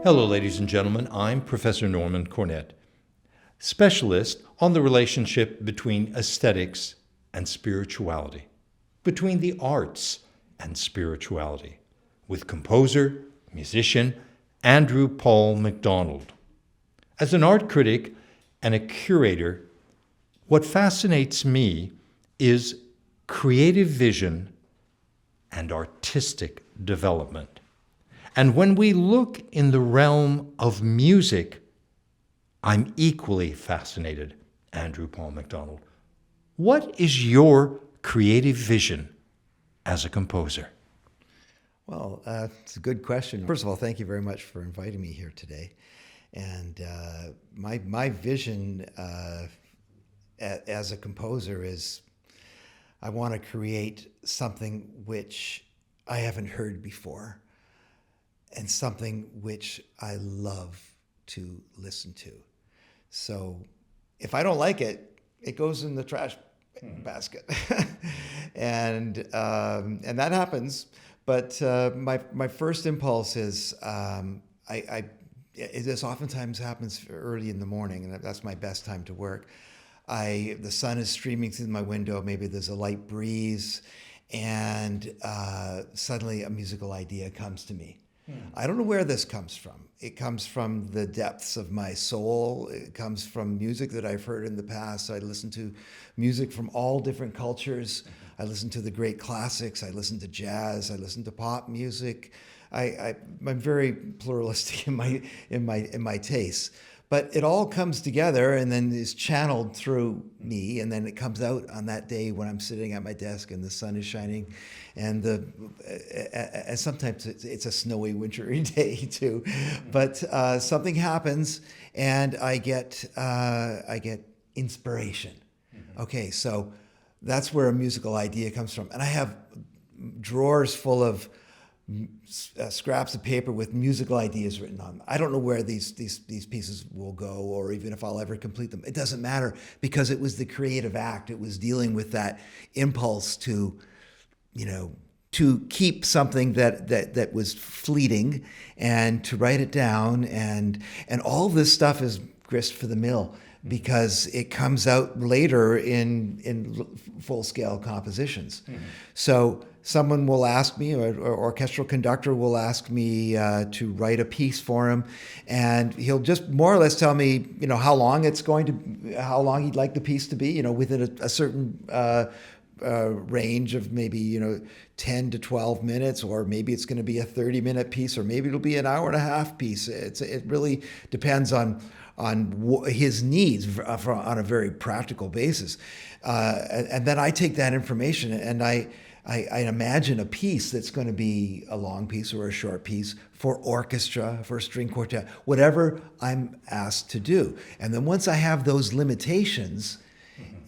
Hello, ladies and gentlemen. I'm Professor Norman Cornett, specialist on the relationship between aesthetics and spirituality, between the arts and spirituality, with composer, musician, Andrew Paul MacDonald. As an art critic and a curator, what fascinates me is creative vision and artistic development. And when we look in the realm of music, I'm equally fascinated, Andrew Paul MacDonald. What is your creative vision as a composer? Well, it's a good question. First of all, thank you very much for inviting me here today. And my vision as a composer is I want to create something which I haven't heard before and something which I love to listen to. So if I don't like it, it goes in the trash basket. and that happens. But my first impulse is this oftentimes happens early in the morning, and that's my best time to work. The sun is streaming through my window. Maybe there's a light breeze, and suddenly a musical idea comes to me. I don't know where this comes from. It comes from the depths of my soul. It comes from music that I've heard in the past. I listen to music from all different cultures. I listen to the great classics. I listen to jazz. I listen to pop music. I'm very pluralistic in my tastes. But it all comes together and then is channeled through me, and then it comes out on that day when I'm sitting at my desk and the sun is shining, and sometimes it's a snowy, wintry day too. But something happens, and I get inspiration. Okay, so that's where a musical idea comes from, and I have drawers full of scraps of paper with musical ideas written on them. I don't know where these pieces will go, or even if I'll ever complete them. It doesn't matter, because it was the creative act. It was dealing with that impulse to keep something that was fleeting and to write it down. And all this stuff is grist for the mill, because it comes out later in full-scale compositions. So someone will ask me, or orchestral conductor will ask me to write a piece for him, and he'll just more or less tell me, how long he'd like the piece to be, within a certain range of maybe 10 to 12 minutes, or maybe it's going to be a 30-minute piece, or maybe it'll be an hour and a half piece. It really depends on his needs on a very practical basis. And then I take that information and I imagine a piece that's going to be a long piece or a short piece for orchestra, for a string quartet, whatever I'm asked to do. And then once I have those limitations,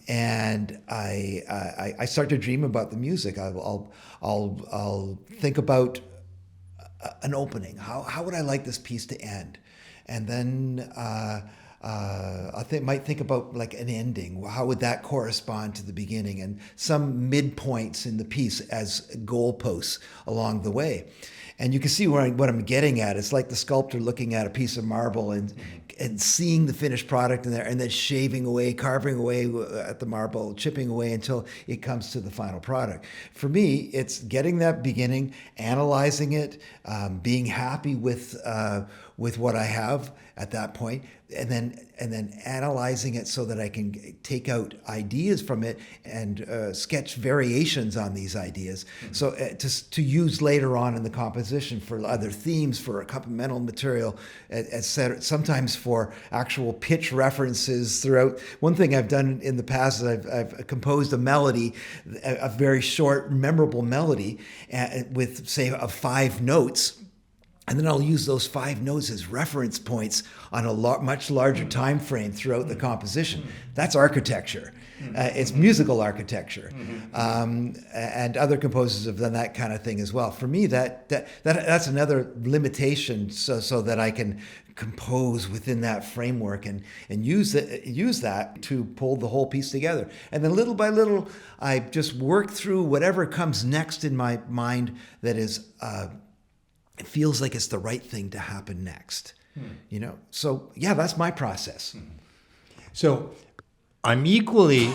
and I start to dream about the music, I'll think about an opening. How would I like this piece to end? And then might think about like an ending. How would that correspond to the beginning? And some midpoints in the piece as goalposts along the way. And you can see what I'm getting at. It's like the sculptor looking at a piece of marble and seeing the finished product in there, and then shaving away, carving away at the marble, chipping away until it comes to the final product. For me, it's getting that beginning, analyzing it, being happy with what I have at that point, and then analyzing it so that I can take out ideas from it and sketch variations on these ideas, so to use later on in the composition for other themes, for accompanimental material, etc. Sometimes for actual pitch references throughout. One thing I've done in the past is I've composed a melody, a very short, memorable melody, with say of 5 notes. And then I'll use those 5 notes as reference points on a much larger time frame throughout the composition. That's architecture. It's musical architecture. And other composers have done that kind of thing as well. For me, that's another limitation, so that I can compose within that framework and use that to pull the whole piece together. And then little by little, I just work through whatever comes next in my mind that is it feels like it's the right thing to happen next. You know, so yeah, that's my process. So I'm equally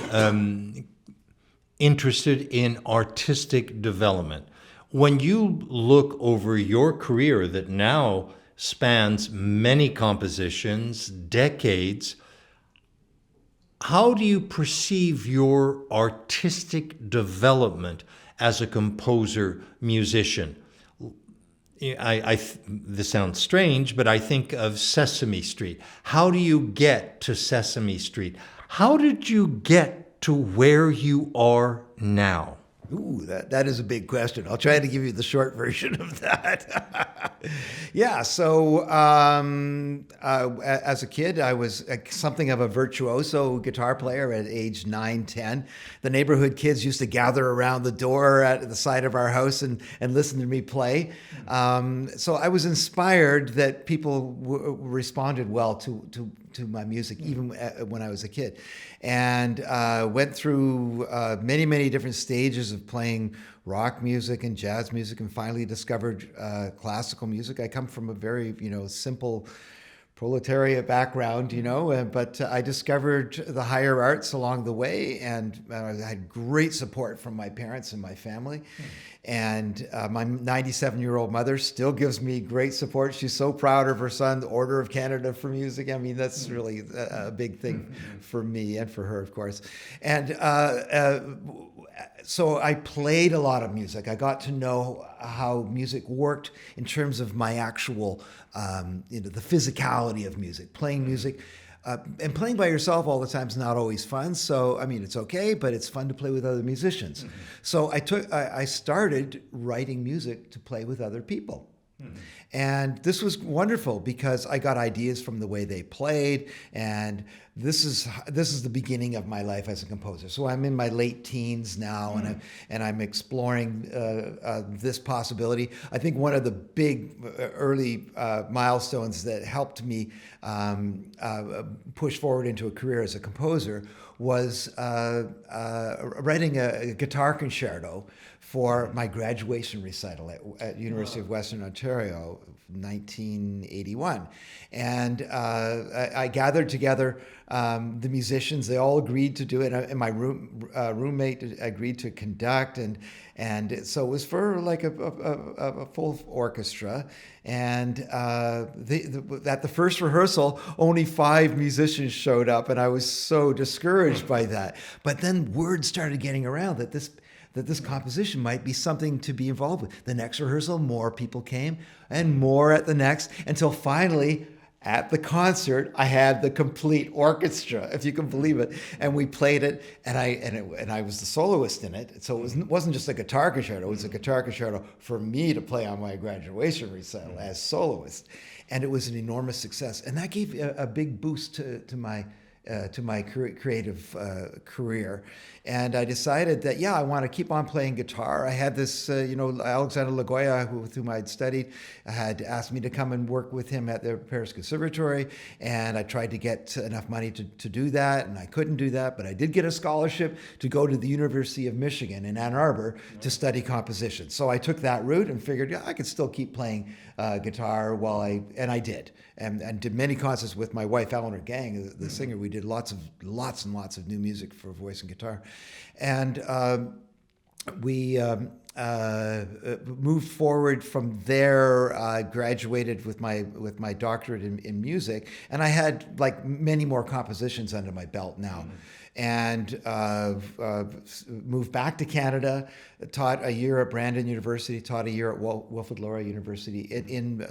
interested in artistic development. When you look over your career that now spans many compositions, decades, how do you perceive your artistic development as a composer, musician? This sounds strange, but I think of Sesame Street. How do you get to Sesame Street? How did you get to where you are now? Ooh, that is a big question. I'll try to give you the short version of that. Yeah, so as a kid, I was something of a virtuoso guitar player at age 9, 10. The neighborhood kids used to gather around the door at the side of our house and listen to me play. So I was inspired that people responded well to my music, even when I was a kid, and went through many different stages of playing rock music and jazz music, and finally discovered classical music. I come from a very simple proletariat background, but I discovered the higher arts along the way, and I had great support from my parents and my family. And my 97-year-old mother still gives me great support. She's so proud of her son, the Order of Canada for music. I mean, that's really a big thing for me and for her, of course. And so I played a lot of music. I got to know how music worked in terms of my actual, the physicality of music. Playing music and playing by yourself all the time is not always fun. So, I mean, it's okay, but it's fun to play with other musicians. So I started writing music to play with other people. And this was wonderful because I got ideas from the way they played, and this is the beginning of my life as a composer. So I'm in my late teens now, and I'm exploring this possibility. I think one of the big early milestones that helped me push forward into a career as a composer was writing a guitar concerto for my graduation recital at University of Western Ontario, 1981. And I gathered together the musicians. They all agreed to do it, and my roommate agreed to conduct, and so it was for like a full orchestra. And at the first rehearsal, only 5 musicians showed up, and I was so discouraged by that. But then word started getting around that this composition might be something to be involved with. The next rehearsal, more people came, and more at the next, until finally, at the concert, I had the complete orchestra, if you can believe it, and we played it, and I was the soloist in it. So it wasn't just a guitar concerto; it was a guitar concerto for me to play on my graduation recital as soloist, and it was an enormous success, and that gave a big boost to my creative career. And I decided that, I want to keep on playing guitar. I had this, Alexander Lagoya, with whom I'd studied, had asked me to come and work with him at the Paris Conservatory. And I tried to get enough money to do that, and I couldn't do that. But I did get a scholarship to go to the University of Michigan in Ann Arbor to study composition. So I took that route and figured, I could still keep playing guitar and I did. And did many concerts with my wife, Eleanor Gang, the singer. We did lots and lots of new music for voice and guitar. And we moved forward from there. I graduated with my doctorate in music, and I had like many more compositions under my belt now. And moved back to Canada, taught a year at Brandon University, taught a year at Wilfrid Laurier University in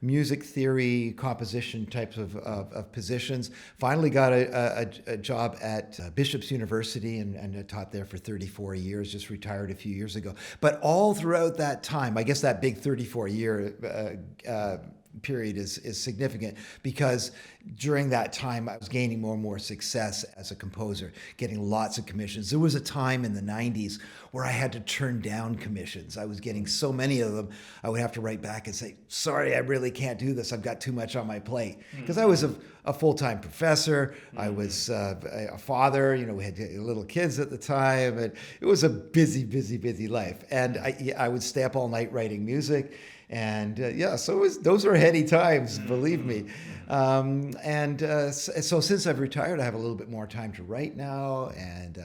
music theory, composition types of positions. Finally got a job at Bishop's University and taught there for 34 years, just retired a few years ago. But all throughout that time, I guess that big 34-year period is significant because during that time I was gaining more and more success as a composer, getting lots of commissions. There was a time in the 90s where I had to turn down commissions. I was getting so many of them, I would have to write back and say, sorry, I really can't do this. I've got too much on my plate. Because I was a full-time professor. I was a father. We had little kids at the time. And it was a busy, busy, busy life. And I would stay up all night writing music. And so those were heady times, believe me. So since I've retired, I have a little bit more time to write now, and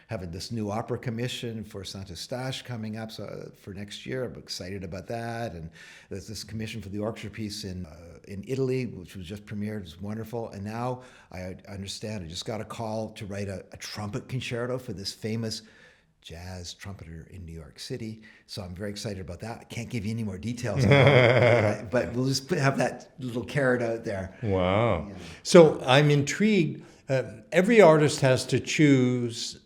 having this new opera commission for Saint Eustache coming up for next year. I'm excited about that. And there's this commission for the orchestra piece in Italy, which was just premiered. It's wonderful. And now I understand I just got a call to write a trumpet concerto for this famous jazz trumpeter in New York City. So I'm very excited about that. I can't give you any more details now, but we'll just have that little carrot out there. Wow. Yeah. So I'm intrigued. Every artist has to choose,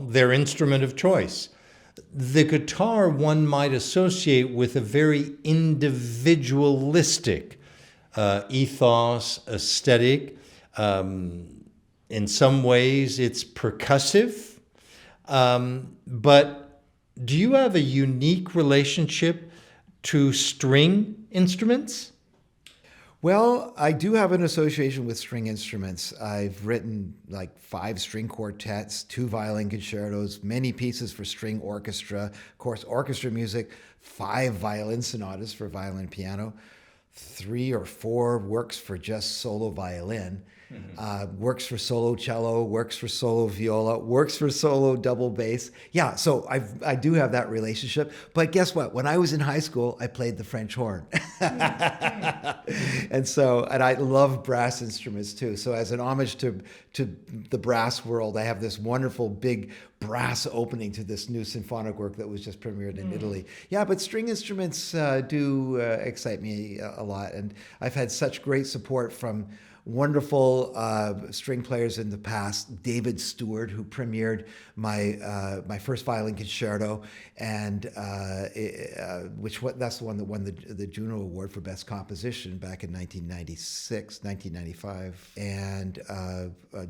their instrument of choice. The guitar one might associate with a very individualistic ethos, aesthetic. In some ways, it's percussive. But do you have a unique relationship to string instruments? Well, I do have an association with string instruments. I've written like 5 string quartets, 2 violin concertos, many pieces for string orchestra, of course, orchestra music, 5 violin sonatas for violin and piano, 3 or 4 works for just solo violin. Works for solo cello, works for solo viola, works for solo double bass. Yeah, so I do have that relationship. But guess what? When I was in high school, I played the French horn. And I love brass instruments too. So as an homage to the brass world, I have this wonderful big brass opening to this new symphonic work that was just premiered in Italy. Yeah, but string instruments do excite me a lot. And I've had such great support from wonderful string players in the past. David Stewart, who premiered my first violin concerto, and that's the one that won the Juno Award for Best Composition back in 1995. And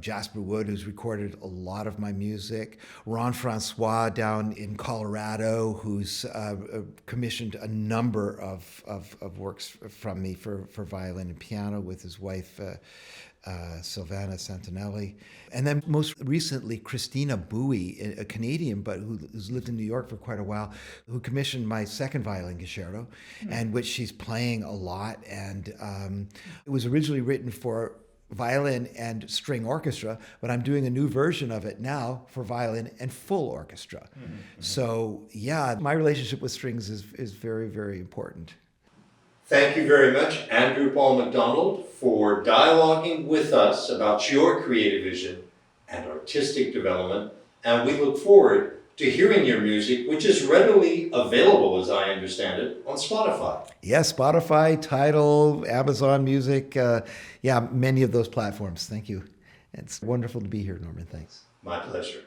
Jasper Wood, who's recorded a lot of my music. Ron Francois down in Colorado, who's commissioned a number of works from me for violin and piano with his wife, Sylvana Santinelli. And then most recently, Christina Bowie, a Canadian, but who's lived in New York for quite a while, who commissioned my second violin concerto, and which she's playing a lot. And it was originally written for violin and string orchestra, but I'm doing a new version of it now for violin and full orchestra. So yeah, my relationship with strings is very, very important. Thank you very much, Andrew Paul MacDonald, for dialoguing with us about your creative vision and artistic development. And we look forward to hearing your music, which is readily available, as I understand it, on Spotify. Yes, Spotify, Tidal, Amazon Music, many of those platforms. Thank you. It's wonderful to be here, Norman. Thanks. My pleasure.